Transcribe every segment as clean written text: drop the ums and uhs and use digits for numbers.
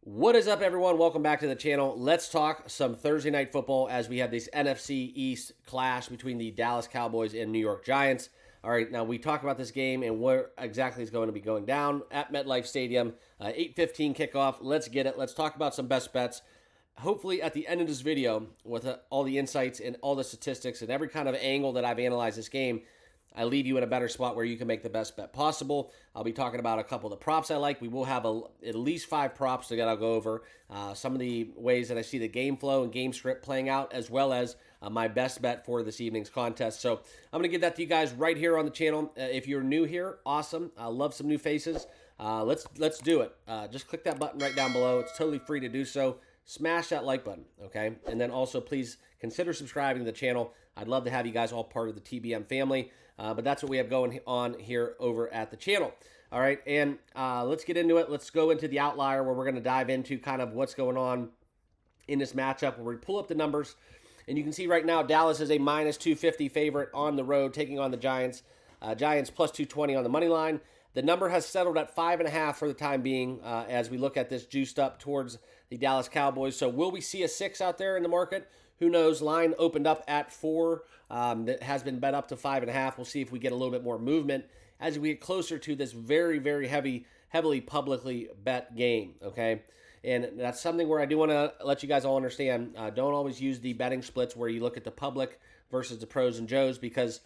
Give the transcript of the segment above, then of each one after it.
What is up, everyone? Welcome back to the channel. Let's talk some Thursday night football as we have this NFC East clash between the Dallas Cowboys and New York Giants. All right, now we talk about this game and what exactly is going to be going down at MetLife Stadium. 8:15 kickoff. Let's get it. Let's talk about some best bets. Hopefully, at the end of this video, with all the insights and all the statistics and every kind of angle that I've analyzed this game, I leave you in a better spot where you can make the best bet possible. I'll be talking about a couple of the props I like. We will have at least 5 props that I'll go over. Some of the ways that I see the game flow and game script playing out, as well as my best bet for this evening's contest. So I'm going to give that to you guys right here on the channel. If you're new here, awesome. I love some new faces. Let's do it. Just click that button right down below. It's totally free to do so. Smash that like button, okay? And then also please consider subscribing to the channel. I'd love to have you guys all part of the TBM family. But that's what we have going on here over at the channel. All right, and let's get into it. Let's go into the outlier where we're going to dive into kind of what's going on in this matchup where we pull up the numbers. And you can see right now Dallas is a minus 250 favorite on the road taking on the Giants. Giants plus 220 on the money line. The number has settled at 5.5 for the time being as we look at this juiced up towards the Dallas Cowboys. So will we see a 6 out there in the market? Who knows? Line opened up at 4. That has been bet up to 5.5. We'll see if we get a little bit more movement as we get closer to this very, very heavily publicly bet game, okay? And that's something where I do want to let you guys all understand. Don't always use the betting splits where you look at the public versus the pros and Joes, because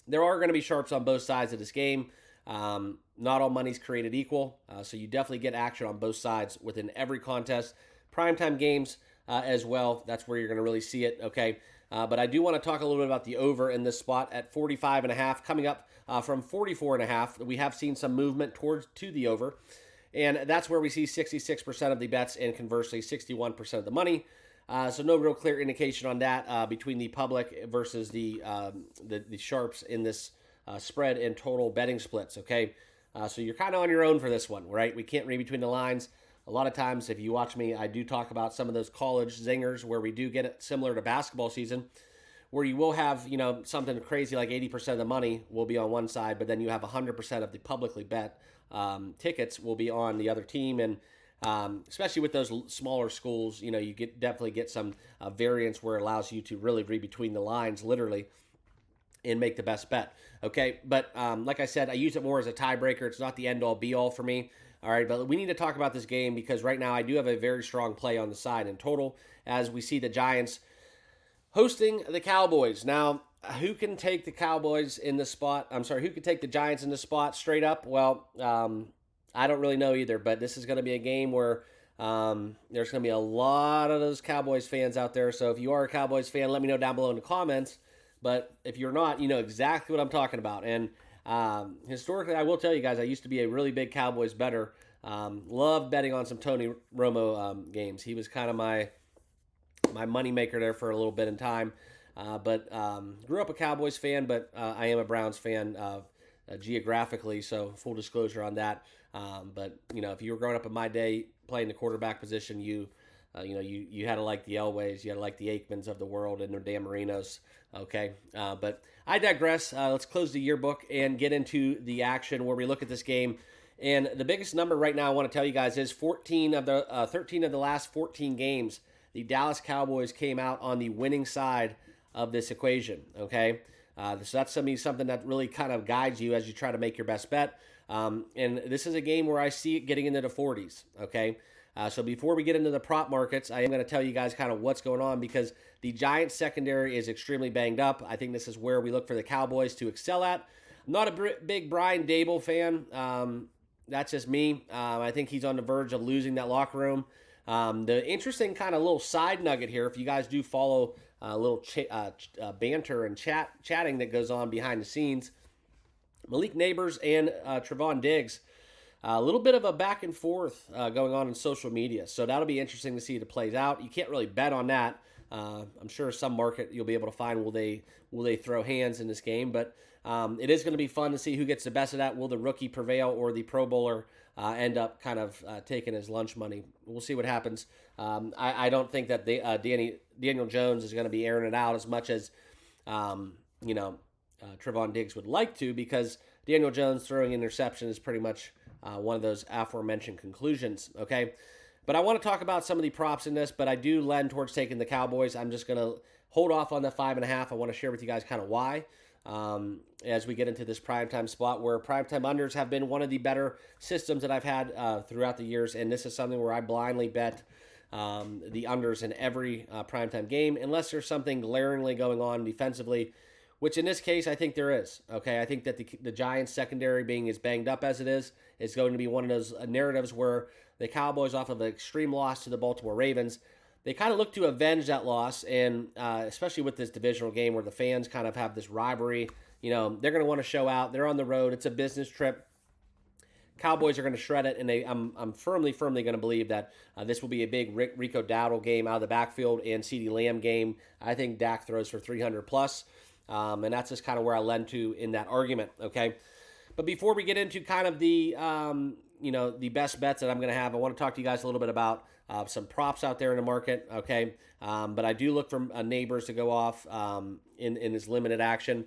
there are going to be sharps on both sides of this game. Not all money's created equal, so you definitely get action on both sides within every contest. Primetime games as well, that's where you're going to really see it, okay? But I do want to talk a little bit about the over in this spot at 45.5, coming up from 44.5. We have seen some movement to the over, and that's where we see 66% of the bets and conversely 61% of the money. So no real clear indication on that between the public versus the sharps in this spread and total betting splits, okay? So you're kind of on your own for this one, right? We can't read between the lines. A lot of times, if you watch me, I do talk about some of those college zingers where we do get it similar to basketball season, where you will have, something crazy like 80% of the money will be on one side, but then you have 100% of the publicly bet tickets will be on the other team. And especially with those smaller schools, you definitely get some variance where it allows you to really read between the lines, literally, and make the best bet, okay? But like I said, I use it more as a tiebreaker. It's not the end-all, be-all for me. All right, but we need to talk about this game because right now I do have a very strong play on the side in total as we see the Giants hosting the Cowboys. Now, who can take the Cowboys in this spot? Who can take the Giants in this spot straight up? Well, I don't really know either, but this is going to be a game where there's going to be a lot of those Cowboys fans out there. So if you are a Cowboys fan, let me know down below in the comments. But if you're not, you know exactly what I'm talking about. And historically, I will tell you guys, I used to be a really big Cowboys bettor. Loved betting on some Tony Romo games. He was kind of my money maker there for a little bit in time. But grew up a Cowboys fan, but I am a Browns fan geographically, so full disclosure on that. But if you were growing up in my day playing the quarterback position, you had to like the Elways, you had to like the Aikmans of the world and their Dan Marinos. Okay, but I digress. Let's close the yearbook and get into the action where we look at this game. And the biggest number right now I want to tell you guys is 13 of the last 14 games, the Dallas Cowboys came out on the winning side of this equation. Okay, so that's something that really kind of guides you as you try to make your best bet. And this is a game where I see it getting into the 40s. Okay. So before we get into the prop markets, I am going to tell you guys kind of what's going on because the Giants secondary is extremely banged up. I think this is where we look for the Cowboys to excel at. I'm not a big Brian Dable fan. That's just me. I think he's on the verge of losing that locker room. The interesting kind of little side nugget here, if you guys do follow a little banter and chatting that goes on behind the scenes, Malik Neighbors and Trevon Diggs, a little bit of a back and forth going on in social media. So that'll be interesting to see if it plays out. You can't really bet on that. I'm sure some market you'll be able to find will they throw hands in this game. But it is going to be fun to see who gets the best of that. Will the rookie prevail or the Pro Bowler end up kind of taking his lunch money? We'll see what happens. I don't think that Daniel Jones is going to be airing it out as much as Trevon Diggs would like to, because Daniel Jones throwing interception is pretty much one of those aforementioned conclusions, okay? But I want to talk about some of the props in this, but I do lend towards taking the Cowboys. I'm just going to hold off on the 5.5. I want to share with you guys kind of why. As we get into this primetime spot where primetime unders have been one of the better systems that I've had throughout the years, and this is something where I blindly bet the unders in every primetime game, unless there's something glaringly going on defensively, which in this case I think there is. Okay, I think that the Giants secondary, being as banged up as it is going to be one of those narratives where the Cowboys, off of an extreme loss to the Baltimore Ravens, they kind of look to avenge that loss, and especially with this divisional game where the fans kind of have this rivalry. You know, they're going to want to show out. They're on the road. It's a business trip. Cowboys are going to shred it, and I'm firmly going to believe that this will be a big Rico Dowdle game out of the backfield and CeeDee Lamb game. I think Dak throws for 300 plus, and that's just kind of where I lend to in that argument. Okay, but before we get into kind of the the best bets that I'm going to have, I want to talk to you guys a little bit about some props out there in the market, okay? But I do look for neighbors to go off in this limited action.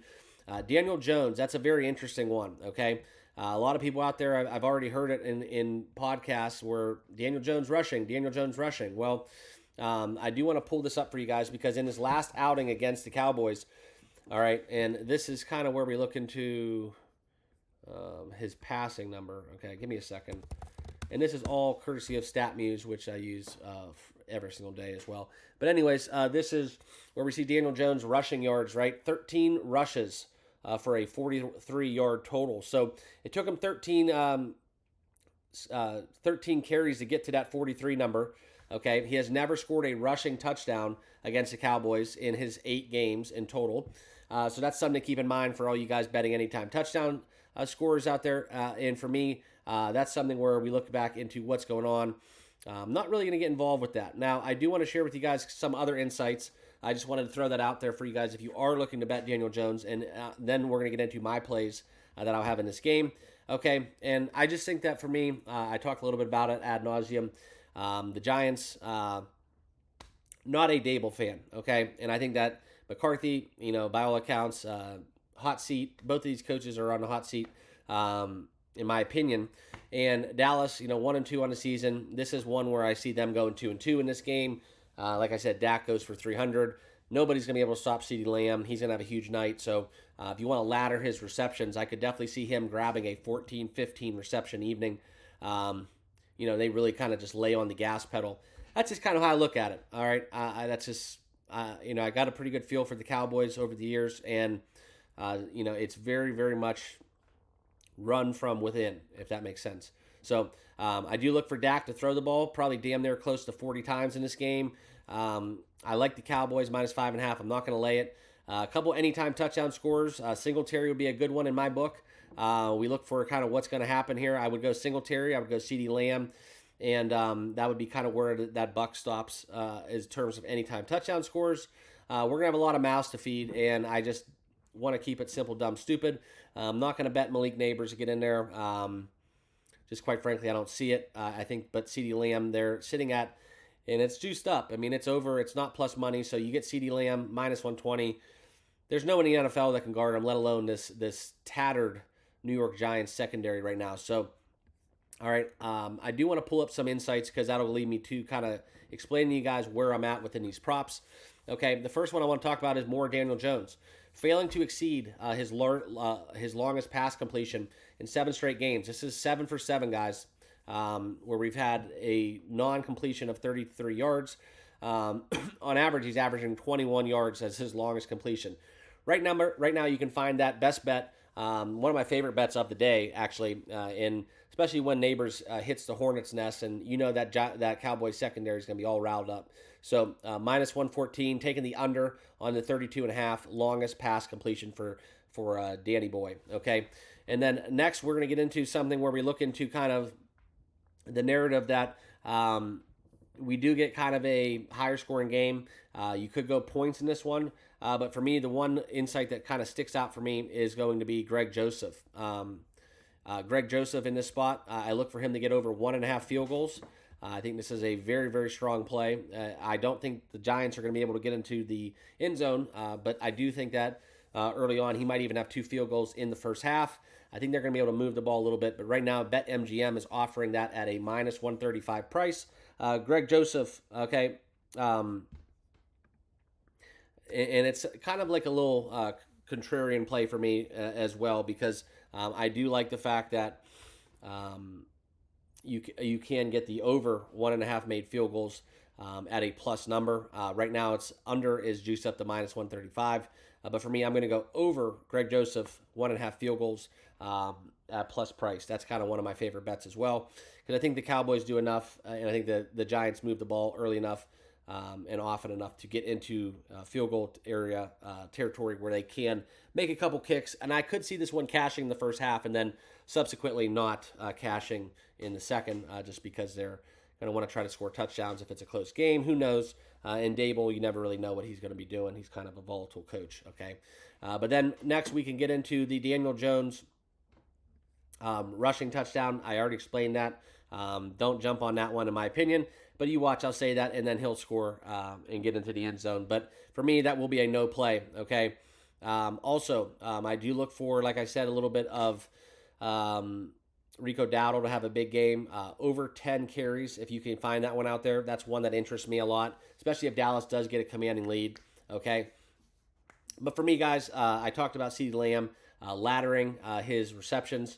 Daniel Jones, that's a very interesting one, okay? A lot of people out there, I've already heard it in podcasts where Daniel Jones rushing. Well, I do want to pull this up for you guys because in his last outing against the Cowboys, all right, and this is kind of where we look into his passing number. Okay, give me a second. And this is all courtesy of StatMuse, which I use every single day as well. But anyways, this is where we see Daniel Jones rushing yards, right? 13 rushes for a 43-yard total. So it took him 13 carries to get to that 43 number. Okay, he has never scored a rushing touchdown against the Cowboys in his 8 games in total. So that's something to keep in mind for all you guys betting anytime touchdown scores out there. And for me, that's something where we look back into what's going on. I'm not really going to get involved with that. Now, I do want to share with you guys some other insights. I just wanted to throw that out there for you guys if you are looking to bet Daniel Jones. And then we're going to get into my plays that I'll have in this game. Okay, and I just think that for me, I talked a little bit about it ad nauseum. The Giants, not a Dable fan, okay? And I think that McCarthy, by all accounts, hot seat. Both of these coaches are on the hot seat, in my opinion. And Dallas, 1-2 on the season. This is one where I see them going 2-2 in this game. Like I said, Dak goes for 300. Nobody's going to be able to stop CeeDee Lamb. He's going to have a huge night. So if you want to ladder his receptions, I could definitely see him grabbing a 14, 15 reception evening. They really kind of just lay on the gas pedal. That's just kind of how I look at it. All right. That's just, I got a pretty good feel for the Cowboys over the years. And, it's very, very much run from within, if that makes sense. So I do look for Dak to throw the ball, probably damn near close to 40 times in this game. I like the Cowboys minus 5.5. I'm not going to lay it. A couple anytime touchdown scores. Singletary would be a good one in my book. We look for kind of what's going to happen here. I would go Singletary. I would go CeeDee Lamb. And that would be kind of where that buck stops in terms of anytime touchdown scores. We're going to have a lot of mouths to feed, and I just want to keep it simple, dumb, stupid. I'm not going to bet Malik Neighbors to get in there. Just quite frankly, I don't see it. I think, but CeeDee Lamb, they're sitting at, and it's juiced up. I mean, it's over. It's not plus money, so you get CeeDee Lamb minus 120. There's no one in the NFL that can guard him, let alone this tattered New York Giants secondary right now. So, all right, I do want to pull up some insights because that'll lead me to kind of explaining to you guys where I'm at within these props. Okay, the first one I want to talk about is more Daniel Jones. Failing to exceed his longest pass completion in 7 straight games. This is 7 for 7, guys, where we've had a non-completion of 33 yards. On average, he's averaging 21 yards as his longest completion. Right now, you can find that best bet. One of my favorite bets of the day, actually, especially when Neighbors hits the Hornets' nest, and that Cowboys secondary is going to be all riled up. So minus 114, taking the under on the 32.5 longest pass completion for Danny Boy. Okay, and then next we're going to get into something where we look into kind of the narrative that we do get kind of a higher scoring game. You could go points in this one, but for me, the one insight that kind of sticks out for me is going to be Greg Joseph. Greg Joseph in this spot, I look for him to get over 1.5 field goals. I think this is a very, very strong play. I don't think the Giants are going to be able to get into the end zone, but I do think that early on he might even have 2 field goals in the first half. I think they're going to be able to move the ball a little bit. But right now, BetMGM is offering that at a minus 135 price. Greg Joseph, okay, and it's kind of like a little contrarian play for me as well, because I do like the fact that you can get the over 1.5 made field goals at a plus number. Right now, it's under is juiced up to minus 135. But for me, I'm going to go over Greg Joseph 1.5 field goals at plus price. That's kind of one of my favorite bets as well, because I think the Cowboys do enough, and I think the Giants move the ball early enough and often enough to get into field goal area territory where they can make a couple kicks. And I could see this one cashing in the first half and then subsequently not cashing in the second, just because they're going to want to try to score touchdowns if it's a close game. Who knows? And Dable, you never really know what he's going to be doing. He's kind of a volatile coach, okay? But then next we can get into the Daniel Jones rushing touchdown. I already explained that. Don't jump on that one, in my opinion. But you watch, I'll say that, and then he'll score and get into the end zone. But for me, that will be a no play, okay? Also, I do look for, like I said, a little bit of Rico Dowdle to have a big game. Over 10 carries, if you can find that one out there. That's one that interests me a lot, especially if Dallas does get a commanding lead, okay? But for me, guys, I talked about CeeDee Lamb laddering his receptions,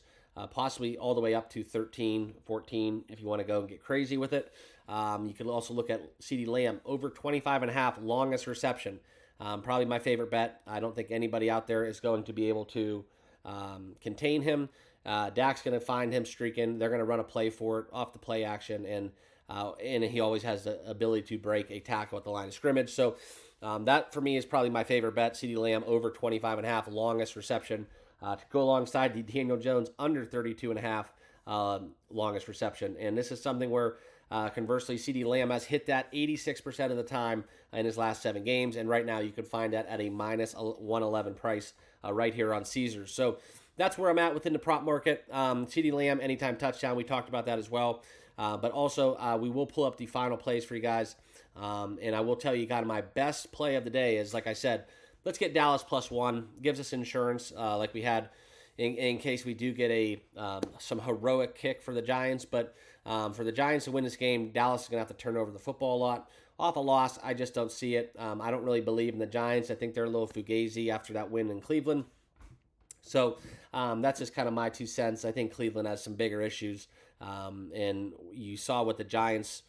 possibly all the way up to 13, 14, if you want to go and get crazy with it. You can also look at CeeDee Lamb, over 25.5 longest reception. Probably my favorite bet. I don't think anybody out there is going to be able to contain him. Dak's going to find him streaking. They're going to run a play for it off the play action, and he always has the ability to break a tackle at the line of scrimmage. So that, for me, is probably my favorite bet. CeeDee Lamb, over 25.5 longest reception, to go alongside the Daniel Jones, under 32.5 longest reception. And this is something where, conversely, CeeDee Lamb has hit that 86% of the time in his last 7 games. And right now you can find that at a minus 111 price right here on Caesars. So that's where I'm at within the prop market. CeeDee Lamb, anytime touchdown. We talked about that as well. But also, we will pull up the final plays for you guys. And I will tell you, my best play of the day is, like I said, let's get Dallas +1. Gives us insurance, like we had in case we do get some heroic kick for the Giants. But for the Giants to win this game, Dallas is going to have to turn over the football a lot. Off a loss, I just don't see it. I don't really believe in the Giants. I think they're a little fugazi after that win in Cleveland. So that's just kind of my 2 cents. I think Cleveland has some bigger issues. And you saw with the Giants,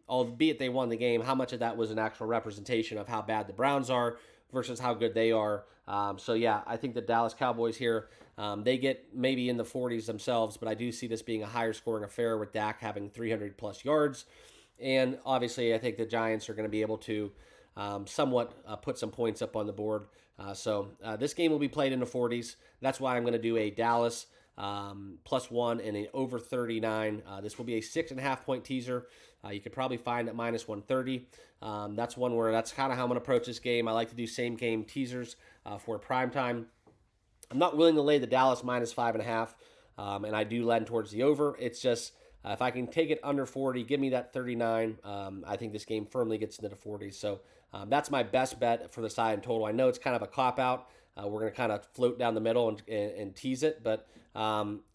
albeit they won the game, how much of that was an actual representation of how bad the Browns are versus how good they are. So, yeah, I think the Dallas Cowboys here, they get maybe in the 40s themselves, but I do see this being a higher scoring affair with Dak having 300-plus yards. And obviously, I think the Giants are going to be able to somewhat put some points up on the board. So this game will be played in the 40s. That's why I'm going to do a Dallas +1 and an over 39. This will be a 6.5 point teaser. You could probably find at minus 130. That's one where that's kind of how I'm going to approach this game. I like to do same game teasers for prime time. I'm not willing to lay the Dallas minus 5.5, and I do lend towards the over. It's just if I can take it under 40, give me that 39. I think this game firmly gets into the 40s. So that's my best bet for the side and total. I know it's kind of a cop-out. We're going to kind of float down the middle and tease it, but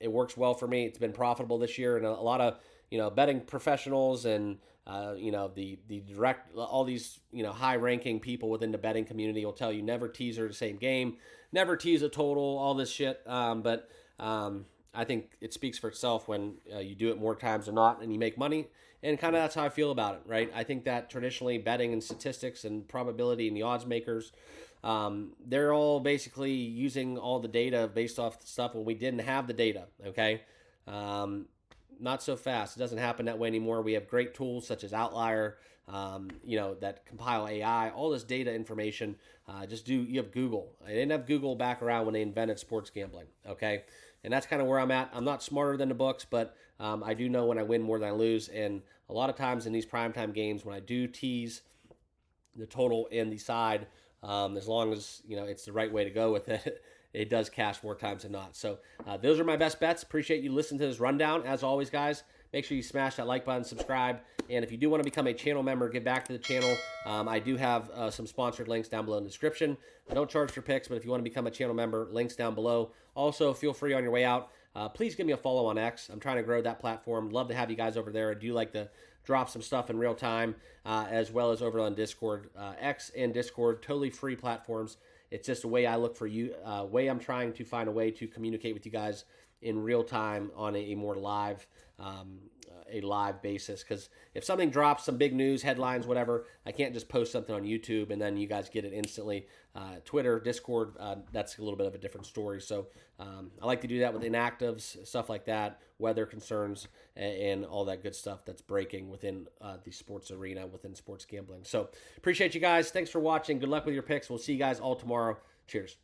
it works well for me. It's been profitable this year, and a lot of betting professionals and the direct, all these high-ranking people within the betting community will tell you never teaser the same game, never tease a total, all this shit. But I think it speaks for itself when you do it more times than not and you make money. And kind of that's how I feel about it, right? I think that traditionally betting and statistics and probability and the odds makers, they're all basically using all the data based off the stuff when we didn't have the data, okay? Not so fast. It doesn't happen that way anymore. We have great tools such as Outlier, that compile AI, all this data information. You have Google. They didn't have Google back around when they invented sports gambling, okay? And that's kind of where I'm at. I'm not smarter than the books, but I do know when I win more than I lose. And a lot of times in these primetime games, when I do tease the total and the side, as long as it's the right way to go with it, it does cash more times than not. So those are my best bets. Appreciate you listening to this rundown. As always, guys, make sure you smash that like button, subscribe, and if you do want to become a channel member, get back to the channel. I do have some sponsored links down below in the description. I don't charge for picks, but if you want to become a channel member, links down below. Also, feel free on your way out, please give me a follow on X. I'm trying to grow that platform. Love to have you guys over there. I do like to drop some stuff in real time, as well as over on Discord. X and Discord, totally free platforms. It's just a way I look for you, way I'm trying to find a way to communicate with you guys in real time on a more live basis. Because if something drops, some big news, headlines, whatever, I can't just post something on YouTube and then you guys get it instantly. Twitter, Discord, that's a little bit of a different story. So I like to do that with inactives, stuff like that, weather concerns, and all that good stuff that's breaking within the sports arena, within sports gambling. So appreciate you guys. Thanks for watching. Good luck with your picks. We'll see you guys all tomorrow. Cheers.